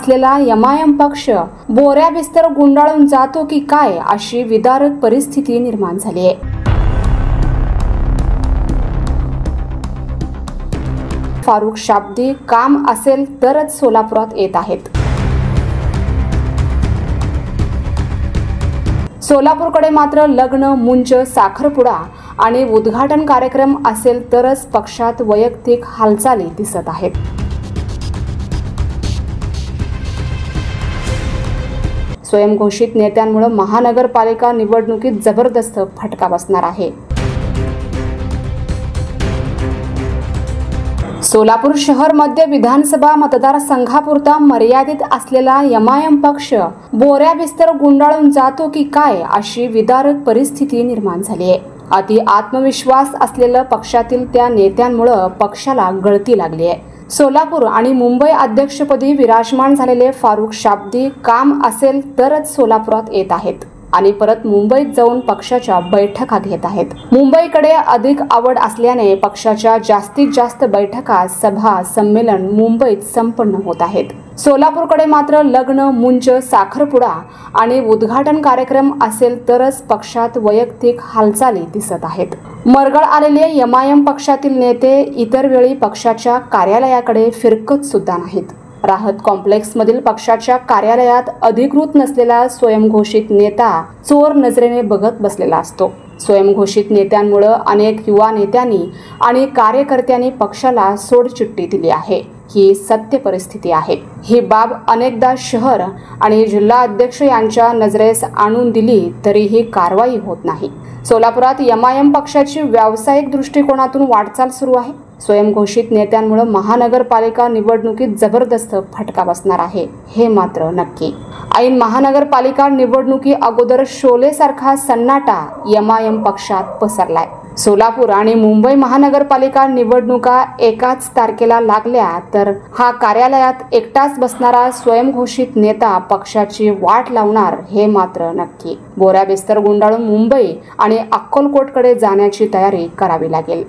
असलेला एमआयएम पक्ष बोऱ्या बिस्तर गुंडाळून जातो की काय अशी विदारक परिस्थिती निर्माण झाली आहे। फारुख शाब्दी काम असेल तरच सोलापुरात येत आहेत। सोलापूरकडे मात्र लग्न, मुंज, साखरपुडा आणि उद्घाटन कार्यक्रम असेल तरच पक्षात वैयक्तिक हालचाली दिसत आहेत। स्वयंघोषित नेत्यांमुळे महानगरपालिका निवडणुकीत जबरदस्त फटका बसणार आहे। सोलापूर शहर मध्य विधानसभा मतदारसंघापुरता मर्यादित असलेला एमआयएम पक्ष बोऱ्या बिस्तर गुंडाळून जातो की काय अशी विदारक परिस्थिती निर्माण झाली आहे। अति आत्मविश्वास असलेल्या पक्षातील त्या नेत्यांमुळे पक्षाला गळती लागली आहे। सोलापूर आणि मुंबई अध्यक्षपदी विराजमान झालेले फारुख शाब्दी काम असेल तरच सोलापुरात येत आहेत आणि परत मुंबईत जाऊन पक्षाच्या बैठका घेत आहेत। मुंबईकडे अधिक आवड असल्याने पक्षाच्या जास्तीत जास्त बैठका, सभा, संमेलन मुंबईत संपन्न होत आहेत। सोलापूरकडे मात्र लग्न, मुंज, साखरपुडा आणि उद्घाटन कार्यक्रम असेल तरच पक्षात वैयक्तिक हालचाली दिसत आहेत। मरगळ आलेले एमआयएम पक्षातील नेते इतर वेळी पक्षाच्या कार्यालयाकडे फिरकत सुद्धा नाहीत। राहत कॉम्प्लेक्समधील पक्षाच्या कार्यालयात अधिकृत नसलेला स्वयंघोषित नेता चोर नजरेने बघत बसलेला असतो। स्वयंघोषित नेत्यांमुळे अनेक युवा नेत्यांनी आणि कार्यकर्त्यांनी पक्षाला सोडचिठ्ठी दिली आहे। ही सत्य परिस्थिती आहे। ही बाब अनेकदा शहर आणि जिल्हा अध्यक्ष यांच्या नजरेस आणून दिली तरीही कारवाई होत नाही। सोलापुरात एमआयएम पक्षाची व्यावसायिक दृष्टिकोनातून वाटचाल सुरू आहे। स्वयंघोषित नेत्यांमुळे महानगरपालिका निवडणुकीत जबरदस्त फटका बसणार आहे, हे मात्र नक्की। ऐन महानगरपालिका निवडणुकी अगोदर शोलेसारखा सन्नाटा एमआयएम पक्षात पसरलाय। सोलापूर आणि मुंबई महानगरपालिका निवडणुका एकाच तारखेला लागल्या तर हा कार्यालयात एकटाच बसणारा स्वयंघोषित नेता पक्षाची वाट लावणार, हे मात्र नक्की। बोऱ्या बिस्तर गुंडाळून मुंबई आणि अक्कलकोटकडे जाण्याची तयारी करावी लागेल।